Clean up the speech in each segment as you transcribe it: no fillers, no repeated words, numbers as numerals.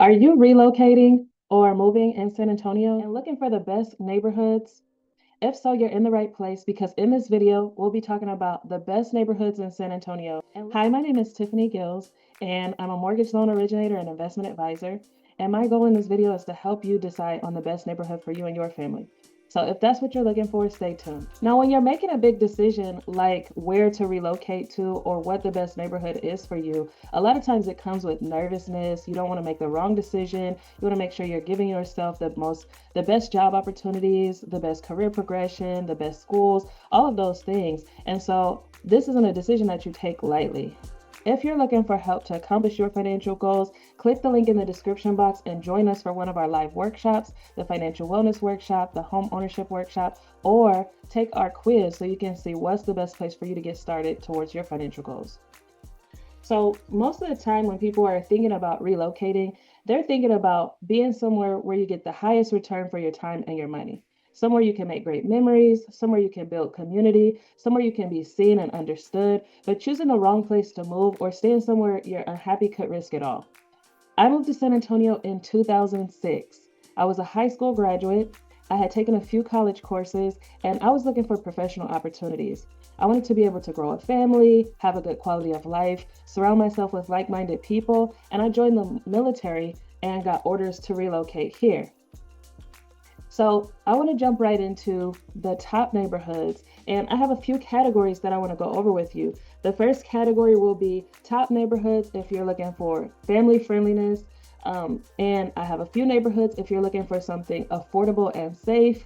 Are you relocating or moving in San Antonio and looking for the best neighborhoods? If so, you're in the right place because in this video, we'll be talking about the best neighborhoods in San Antonio. And hi, my name is Tiffany Gills, and I'm a mortgage loan originator and investment advisor. And my goal in this video is to help you decide on the best neighborhood for you and your family. So if that's what you're looking for, stay tuned. Now, when you're making a big decision like where to relocate to or what the best neighborhood is for you, a lot of times it comes with nervousness. You don't want to make the wrong decision. You want to make sure you're giving yourself the best job opportunities, the best career progression, the best schools, all of those things. And so this isn't a decision that you take lightly. If you're looking for help to accomplish your financial goals, click the link in the description box and join us for one of our live workshops, the financial wellness workshop, the home ownership workshop, or take our quiz so you can see what's the best place for you to get started towards your financial goals. So most of the time when people are thinking about relocating, they're thinking about being somewhere where you get the highest return for your time and your money. Somewhere you can make great memories, somewhere you can build community, somewhere you can be seen and understood, but choosing the wrong place to move or staying somewhere you're unhappy could risk it all. I moved to San Antonio in 2006. I was a high school graduate. I had taken a few college courses and I was looking for professional opportunities. I wanted to be able to grow a family, have a good quality of life, surround myself with like minded people, and I joined the military and got orders to relocate here. So I want to jump right into the top neighborhoods, and I have a few categories that I want to go over with you. The first category will be top neighborhoods if you're looking for family friendliness, and I have a few neighborhoods if you're looking for something affordable and safe.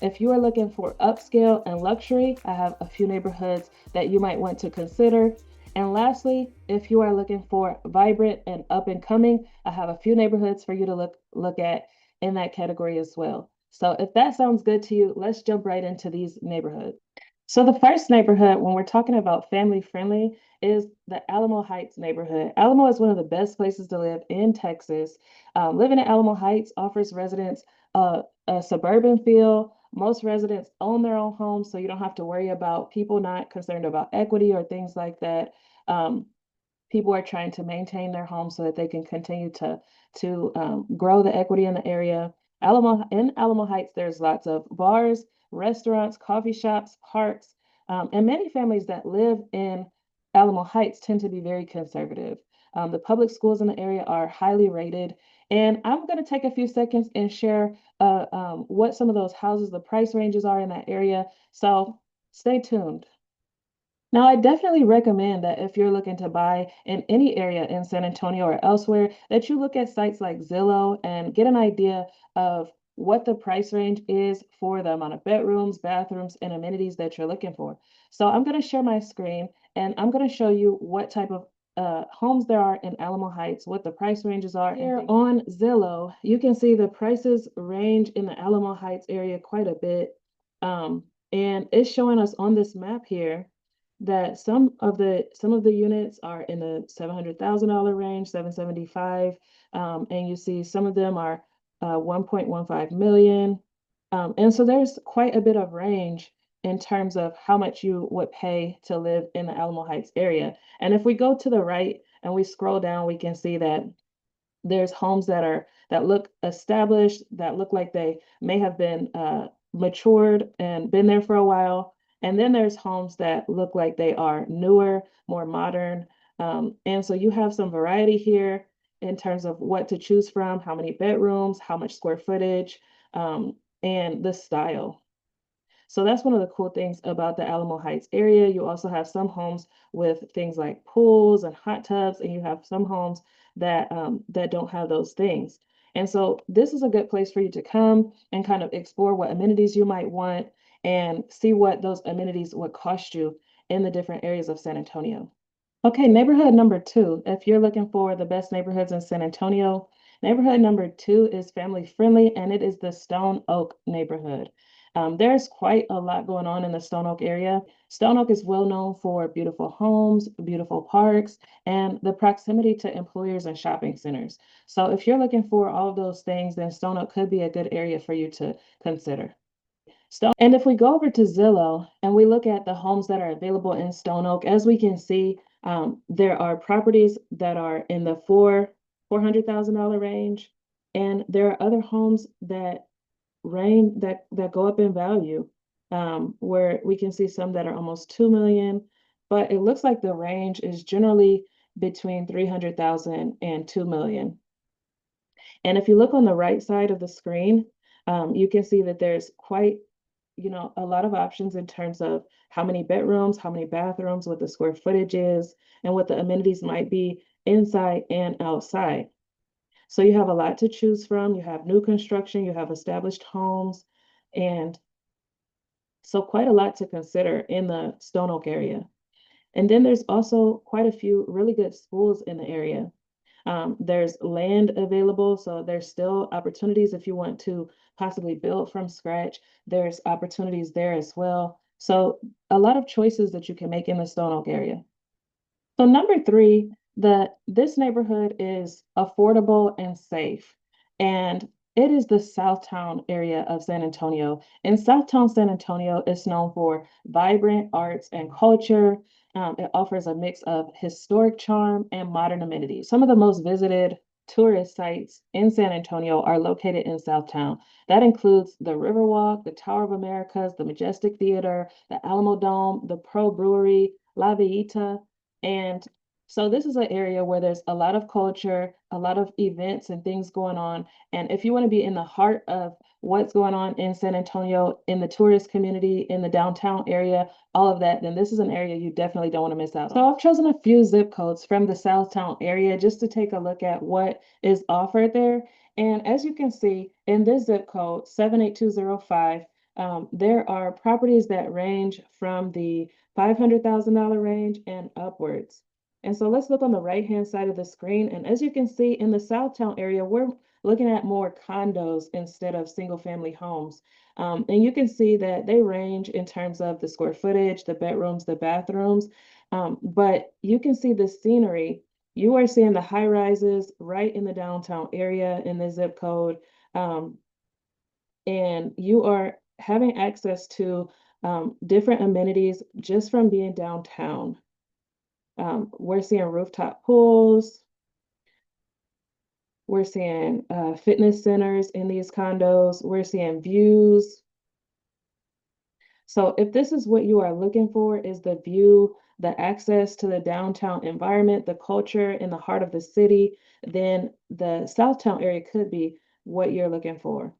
If you are looking for upscale and luxury, I have a few neighborhoods that you might want to consider. And lastly, if you are looking for vibrant and up and coming, I have a few neighborhoods for you to look at in that category as well. So if that sounds good to you, let's jump right into these neighborhoods. So the first neighborhood, when we're talking about family friendly, is the Alamo Heights neighborhood. Alamo is one of the best places to live in Texas. Living in Alamo Heights offers residents a suburban feel. Most residents own their own homes, so you don't have to worry about people not concerned about equity or things like that. Um, People are trying to maintain their homes so that they can continue to grow the equity in the area. Alamo Heights, there's lots of bars, restaurants, coffee shops, parks, and many families that live in Alamo Heights tend to be very conservative. The public schools in the area are highly rated, and I'm going to take a few seconds and share what some of those houses, the price ranges are in that area. So stay tuned. Now, I definitely recommend that if you're looking to buy in any area in San Antonio or elsewhere, that you look at sites like Zillow and get an idea of what the price range is for the amount of bedrooms, bathrooms, and amenities that you're looking for. So I'm going to share my screen and I'm going to show you what type of homes there are in Alamo Heights, what the price ranges are. Here on Zillow, you can see the prices range in the Alamo Heights area quite a bit. And it's showing us on this map here that some of the units are in the $700,000 range, 775, and you see some of them are 1.15 million. And so there's quite a bit of range in terms of how much you would pay to live in the Alamo Heights area. And if we go to the right and we scroll down, we can see that there's homes that look established, that look like they may have been matured and been there for a while. And then there's homes that look like they are newer, more modern. And so you have some variety here in terms of what to choose from, how many bedrooms, how much square footage, and the style. So that's one of the cool things about the Alamo Heights area. You also have some homes with things like pools and hot tubs, and you have some homes that don't have those things. And so this is a good place for you to come and kind of explore what amenities you might want and see what those amenities would cost you in the different areas of San Antonio. Okay, neighborhood number two. If you're looking for the best neighborhoods in San Antonio, neighborhood number two is family friendly, and it is the Stone Oak neighborhood. There's quite a lot going on in the Stone Oak area. Stone Oak is well known for beautiful homes, beautiful parks, and the proximity to employers and shopping centers. So if you're looking for all of those things, then Stone Oak could be a good area for you to consider. And if we go over to Zillow and we look at the homes that are available in Stone Oak, as we can see, there are properties that are in the four. $400,000 range. And there are other homes that that go up in value, where we can see some that are almost 2 million, but it looks like the range is generally between 300,000 and 2 million. And if you look on the right side of the screen, you can see that there's quite, a lot of options in terms of how many bedrooms, how many bathrooms, what the square footage is, and what the amenities might be inside and outside. So you have a lot to choose from. You have new construction, you have established homes, and so quite a lot to consider in the Stone Oak area. And then there's also quite a few really good schools in the area. There's land available, so there's still opportunities if you want to possibly build from scratch. There's opportunities there as well. So a lot of choices that you can make in the Stone Oak area. So number three, this neighborhood is affordable and safe. And it is the Southtown area of San Antonio. And Southtown San Antonio is known for vibrant arts and culture. It offers a mix of historic charm and modern amenities. Some of the most visited tourist sites in San Antonio are located in Southtown. That includes the Riverwalk, the Tower of Americas, the Majestic Theater, the Alamo Dome, the Pro Brewery, La Villita, and so this is an area where there's a lot of culture, a lot of events and things going on. And if you want to be in the heart of what's going on in San Antonio, in the tourist community, in the downtown area, all of that, then this is an area you definitely don't want to miss out on. So I've chosen a few zip codes from the Southtown area just to take a look at what is offered there. And as you can see, in this zip code, 78205, there are properties that range from the $500,000 range and upwards. And so let's look on the right-hand side of the screen. And as you can see in the Southtown area, we're looking at more condos instead of single-family homes. And you can see that they range in terms of the square footage, the bedrooms, the bathrooms. But you can see the scenery. You are seeing the high rises right in the downtown area in the zip code. And you are having access to different amenities just from being downtown. We're seeing rooftop pools. We're seeing fitness centers in these condos. We're seeing views. So if this is what you are looking for, is the view, the access to the downtown environment, the culture in the heart of the city, then the Southtown area could be what you're looking for.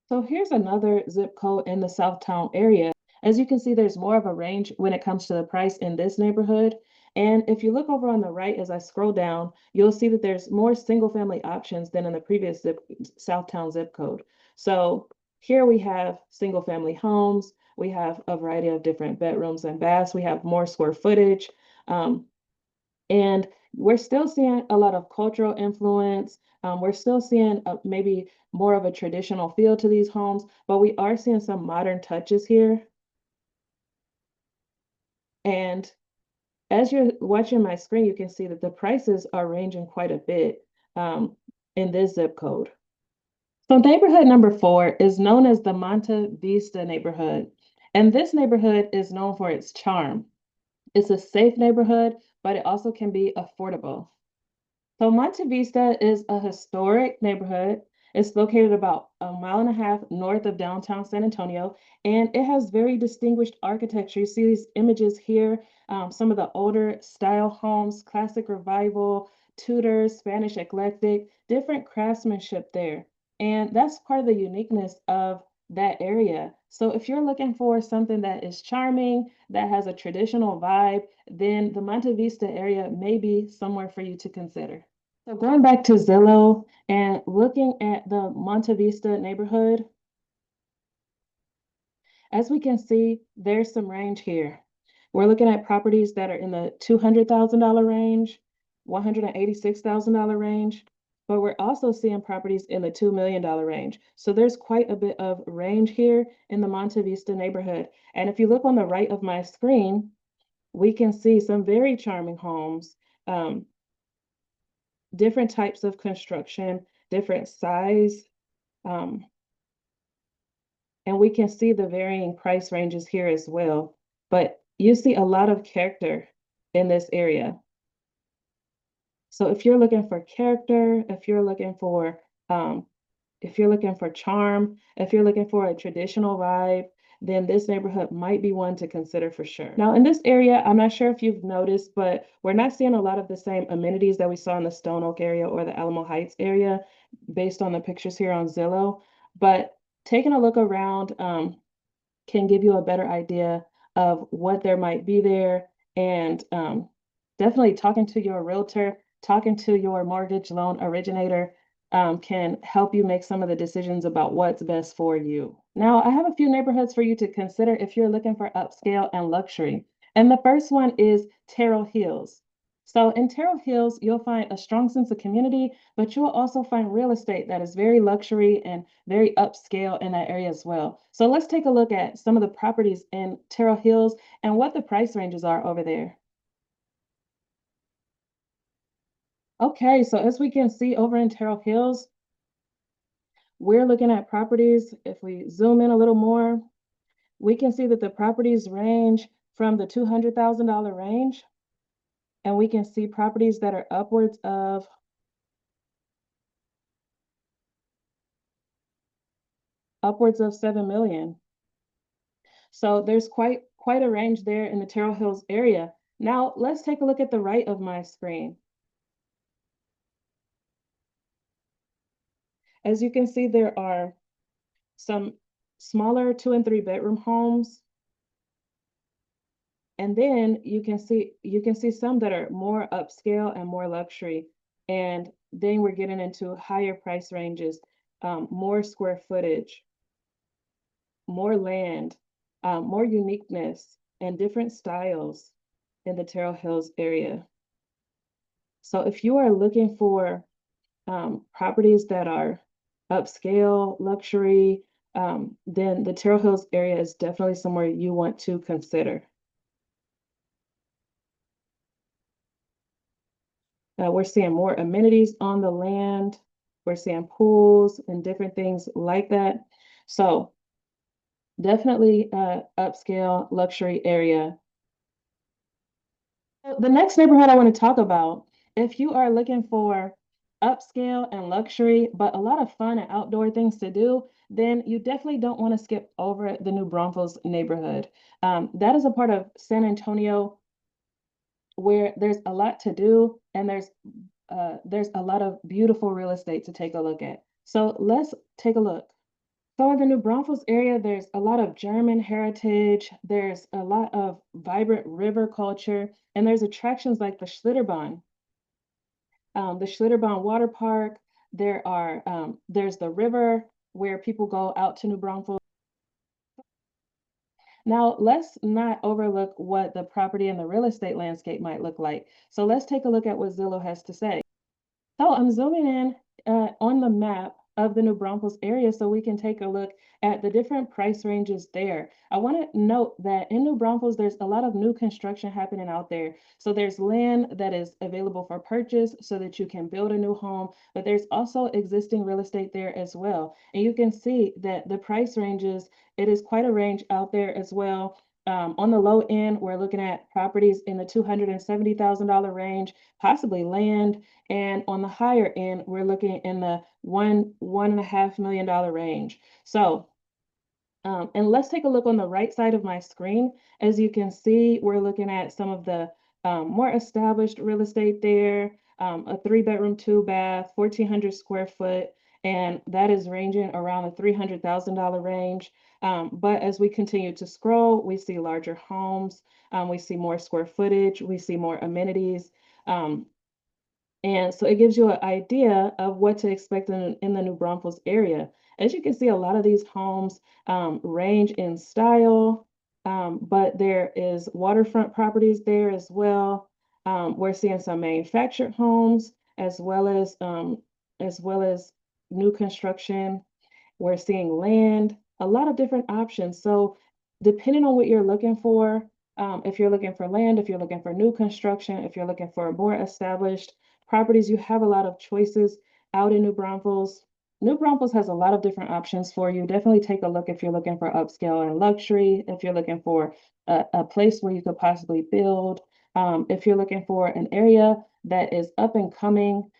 So here's another zip code in the Southtown area. As you can see, there's more of a range when it comes to the price in this neighborhood. And if you look over on the right as I scroll down, you'll see that there's more single family options than in the previous Southtown zip code. So here we have single family homes. We have a variety of different bedrooms and baths. We have more square footage. And we're still seeing a lot of cultural influence. We're still seeing maybe more of a traditional feel to these homes, but we are seeing some modern touches here. And as you're watching my screen, you can see that the prices are ranging quite a bit in this zip code. So neighborhood number 4 is known as the Monte Vista neighborhood. And this neighborhood is known for its charm. It's a safe neighborhood, but it also can be affordable. So Monte Vista is a historic neighborhood. It's located about a mile and a half north of downtown San Antonio, and it has very distinguished architecture. You see these images here, some of the older style homes, classic revival, Tudor, Spanish eclectic, different craftsmanship there. And that's part of the uniqueness of that area. So if you're looking for something that is charming, that has a traditional vibe, then the Monte Vista area may be somewhere for you to consider. So going back to Zillow and looking at the Monte Vista neighborhood, as we can see, there's some range here. We're looking at properties that are in the $200,000 range, $186,000 range, but we're also seeing properties in the $2 million range. So there's quite a bit of range here in the Monte Vista neighborhood. And if you look on the right of my screen, we can see some very charming homes, different types of construction, different size, um, and we can see the varying price ranges here as well. But you see a lot of character in this area. So if you're looking for character, um, if you're looking for charm, if you're looking for a traditional vibe, then this neighborhood might be one to consider for sure. Now, in this area, I'm not sure if you've noticed, but we're not seeing a lot of the same amenities that we saw in the Stone Oak area or the Alamo Heights area based on the pictures here on Zillow. But taking a look around, can give you a better idea of what there might be there. And definitely talking to your realtor, talking to your mortgage loan originator can help you make some of the decisions about what's best for you. Now, I have a few neighborhoods for you to consider if you're looking for upscale and luxury. And the first one is Terrell Hills. So in Terrell Hills, you'll find a strong sense of community, but you'll also find real estate that is very luxury and very upscale in that area as well. So let's take a look at some of the properties in Terrell Hills and what the price ranges are over there. Okay, so as we can see over in Terrell Hills, we're looking at properties. If we zoom in a little more, we can see that the properties range from the $200,000 range, and we can see properties that are upwards of 7 million. So there's quite a range there in the Terrell Hills area. Now let's take a look at the right of my screen. As you can see, there are some smaller 2 and 3 bedroom homes. And then you can see some that are more upscale and more luxury. And then we're getting into higher price ranges, more square footage, more land, more uniqueness, and different styles in the Terrell Hills area. So if you are looking for properties that are upscale, luxury, then the Terrell Hills area is definitely somewhere you want to consider. We're seeing more amenities on the land. We're seeing pools and different things like that. So definitely upscale luxury area. The next neighborhood I want to talk about, if you are looking for upscale and luxury, but a lot of fun and outdoor things to do, then you definitely don't want to skip over the New Braunfels neighborhood. That is a part of San Antonio where there's a lot to do and there's a lot of beautiful real estate to take a look at. So let's take a look. So in the New Braunfels area, there's a lot of German heritage, there's a lot of vibrant river culture, and there's attractions like the Schlitterbahn Water Park. There's the river where people go out to New Braunfels. Now, let's not overlook what the property and the real estate landscape might look like. So let's take a look at what Zillow has to say. So I'm zooming in on the map of the New Braunfels area so we can take a look at the different price ranges there. I want to note that in New Braunfels, there's a lot of new construction happening out there. So there's land that is available for purchase so that you can build a new home, but there's also existing real estate there as well. And you can see that the price ranges, it is quite a range out there as well. On the low end, we're looking at properties in the $270,000 range, possibly land. And on the higher end, we're looking in the $1.5 million range. So, and let's take a look on the right side of my screen. As you can see, we're looking at some of the more established real estate there, a 3 bedroom, 2 bath, 1,400 square foot, and that is ranging around the $300,000 range. But as we continue to scroll, we see larger homes, we see more square footage, we see more amenities. And so it gives you an idea of what to expect in the New Braunfels area. As you can see, a lot of these homes range in style, but there is waterfront properties there as well. We're seeing some manufactured homes as well as new construction. We're seeing land, a lot of different options. So depending on what you're looking for, if you're looking for land, if you're looking for new construction, if you're looking for more established properties, you have a lot of choices out in New Braunfels. New Braunfels has a lot of different options for you. Definitely take a look if you're looking for upscale and luxury, if you're looking for a place where you could possibly build. If you're looking for an area that is up and coming,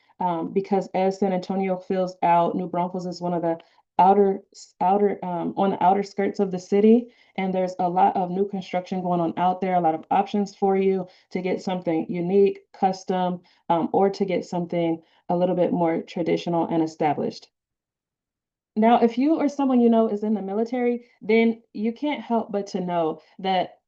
because as San Antonio fills out, New Braunfels is one of the on the outer skirts of the city, and there's a lot of new construction going on out there, a lot of options for you to get something unique, custom, or to get something a little bit more traditional and established. Now, if you or someone you know is in the military, then you can't help but to know that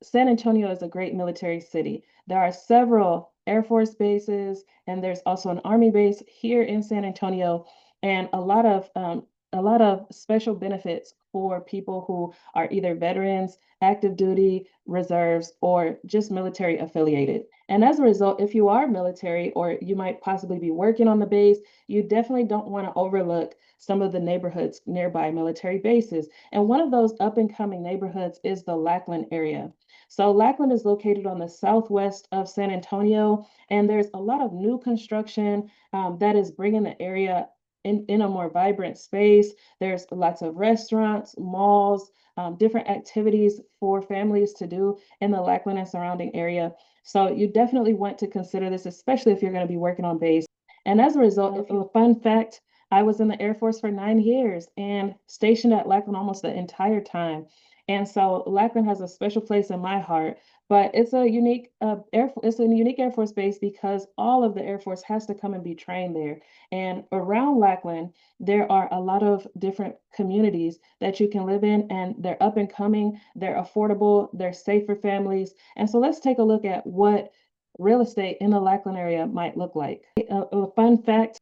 San Antonio is a great military city. There are several Air Force bases, and there's also an Army base here in San Antonio, and a lot of special benefits for people who are either veterans, active duty, reserves, or just military affiliated. And as a result, if you are military or you might possibly be working on the base, you definitely don't want to overlook some of the neighborhoods nearby military bases. And one of those up and coming neighborhoods is the Lackland area. So Lackland is located on the southwest of San Antonio, and there's a lot of new construction that is bringing the area in a more vibrant space. There's lots of restaurants, malls, different activities for families to do in the Lackland and surrounding area. So you definitely want to consider this, especially if you're going to be working on base. And as a result, a fun fact, I was in the Air Force for 9 years and stationed at Lackland almost the entire time. And so Lackland has a special place in my heart, but it's a unique Air Force base because all of the Air Force has to come and be trained there. And around Lackland, there are a lot of different communities that you can live in, and they're up and coming, they're affordable, they're safe for families. And so let's take a look at what real estate in the Lackland area might look like. A fun fact.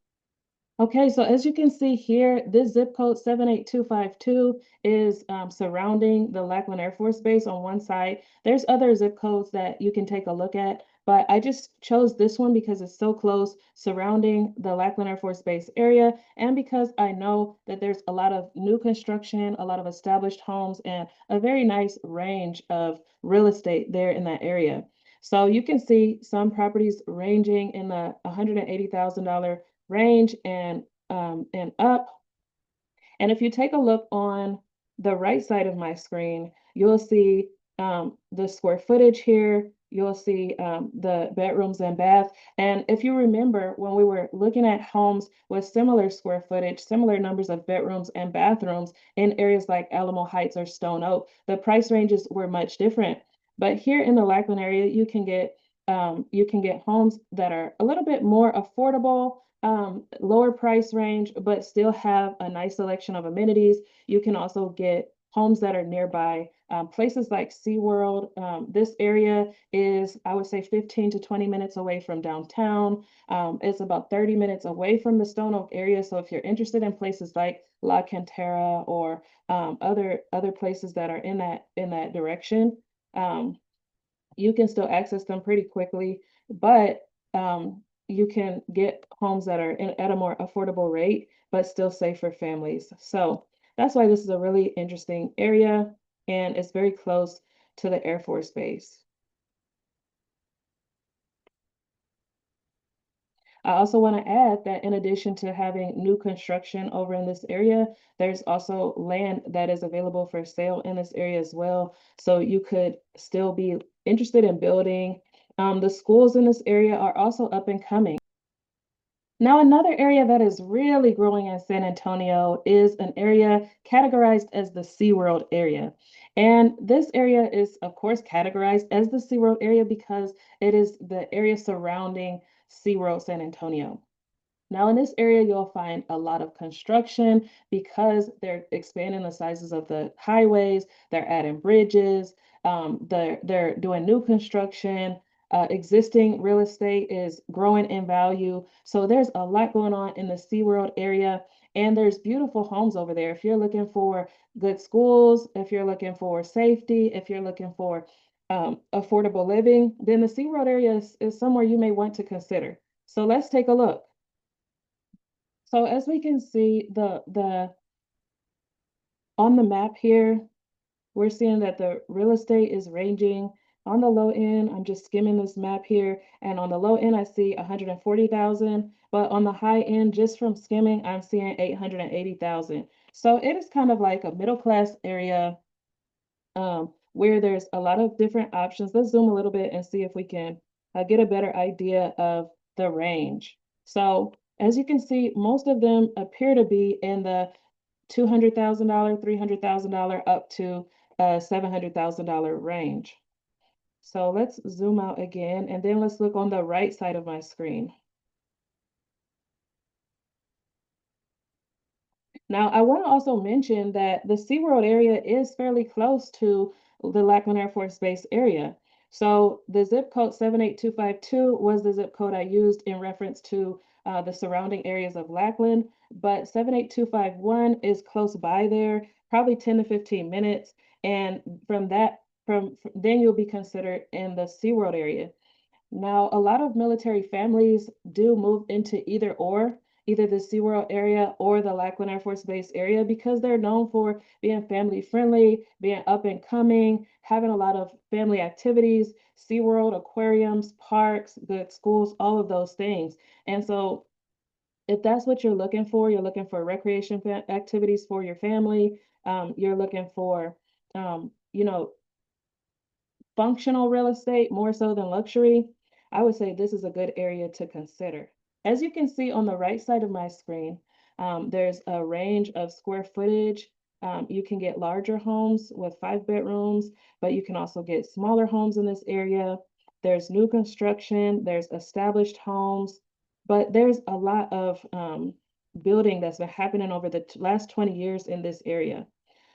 Okay, so as you can see here, this zip code 78252 is surrounding the Lackland Air Force Base on one side. There's other zip codes that you can take a look at, but I just chose this one because it's so close surrounding the Lackland Air Force Base area, and because I know that there's a lot of new construction, a lot of established homes, and a very nice range of real estate there in that area. So you can see some properties ranging in the $180,000 range and up. And if you take a look on the right side of my screen, you'll see the square footage here. You'll see the bedrooms and bath. And if you remember, when we were looking at homes with similar square footage, similar numbers of bedrooms and bathrooms in areas like Alamo Heights or Stone Oak, the price ranges were much different. But here in the Lackland area, you can get homes that are a little bit more affordable, lower price range, but still have a nice selection of amenities. You can also get homes that are nearby. Places like SeaWorld, this area is, I would say, 15 to 20 minutes away from downtown. It's about 30 minutes away from the Stone Oak area. So if you're interested in places like La Cantera or other places that are in that direction, um, you can still access them pretty quickly, but you can get homes that are at a more affordable rate, but still safe for families. So that's why this is a really interesting area, and it's very close to the Air Force Base. I also want to add that in addition to having new construction over in this area, there's also land that is available for sale in this area as well. So you could still be interested in building. The schools in this area are also up and coming. Now, another area that is really growing in San Antonio is an area categorized as the SeaWorld area. And this area is, of course, categorized as the SeaWorld area because it is the area surrounding SeaWorld San Antonio. Now, in this area, you'll find a lot of construction because they're expanding the sizes of the highways, they're adding bridges, they're doing new construction. Existing real estate is growing in value. So there's a lot going on in the SeaWorld area, and there's beautiful homes over there. If you're looking for good schools, if you're looking for safety, if you're looking for affordable living, then the SeaWorld area is somewhere you may want to consider. So let's take a look. So as we can see, the on the map here, we're seeing that the real estate is ranging on the low end. I'm just skimming this map here, and on the low end, I see 140,000, but on the high end, just from skimming, I'm seeing 880,000. So it is kind of like a middle class area where there's a lot of different options. Let's zoom a little bit and see if we can get a better idea of the range. So as you can see, most of them appear to be in the $200,000, $300,000 up to $700,000 range. So let's zoom out again, and then let's look on the right side of my screen. Now, I want to also mention that the SeaWorld area is fairly close to the Lackland Air Force Base area. So the zip code 78252 was the zip code I used in reference to the surrounding areas of Lackland, but 78251 is close by there, probably 10 to 15 minutes. And from then you'll be considered in the SeaWorld area. Now, a lot of military families do move into either the SeaWorld area or the Lackland Air Force Base area because they're known for being family friendly, being up and coming, having a lot of family activities, SeaWorld, aquariums, parks, good schools, all of those things. And so if that's what you're looking for recreation activities for your family, you're looking for, you know, functional real estate more so than luxury, I would say this is a good area to consider. As you can see on the right side of my screen, there's a range of square footage. You can get larger homes with 5 bedrooms, but you can also get smaller homes in this area. There's new construction, there's established homes, but there's a lot of building that's been happening over the last 20 years in this area.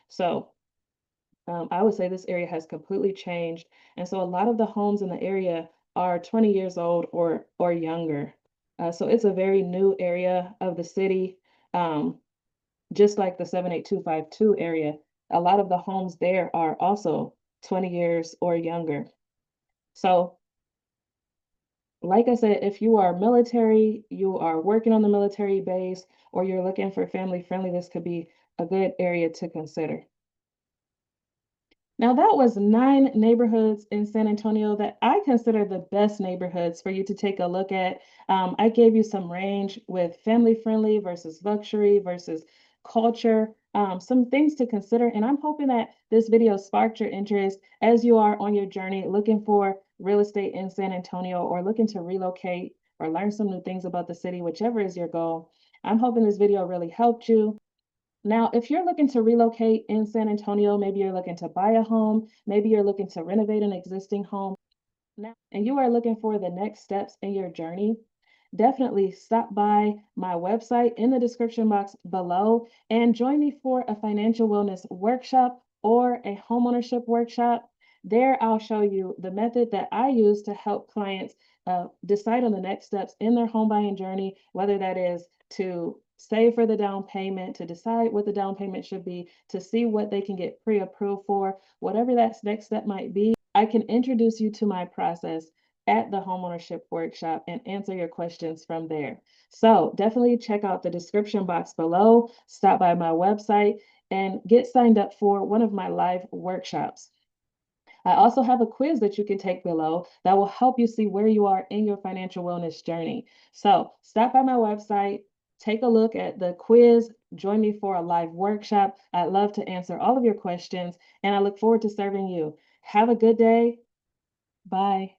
So I would say this area has completely changed. And so a lot of the homes in the area are 20 years old or younger. So it's a very new area of the city. Just like the 78252 area, a lot of the homes there are also 20 years or younger. So like I said, if you are military, you are working on the military base, or you're looking for family friendly, this could be a good area to consider. Now, that was 9 neighborhoods in San Antonio that I consider the best neighborhoods for you to take a look at. I gave you some range with family friendly versus luxury versus culture, some things to consider. And I'm hoping that this video sparked your interest as you are on your journey looking for real estate in San Antonio or looking to relocate or learn some new things about the city, whichever is your goal. I'm hoping this video really helped you. Now, if you're looking to relocate in San Antonio, maybe you're looking to buy a home, maybe you're looking to renovate an existing home now, and you are looking for the next steps in your journey, definitely stop by my website in the description box below and join me for a financial wellness workshop or a homeownership workshop. There, I'll show you the method that I use to help clients decide on the next steps in their home buying journey, whether that is to save for the down payment, to decide what the down payment should be, to see what they can get pre-approved for, whatever that next step might be. I can introduce you to my process at the homeownership workshop and answer your questions from there. So definitely check out the description box below, stop by my website, and get signed up for one of my live workshops. I also have a quiz that you can take below that will help you see where you are in your financial wellness journey. So stop by my website, take a look at the quiz, join me for a live workshop. I'd love to answer all of your questions, and I look forward to serving you. Have a good day. Bye.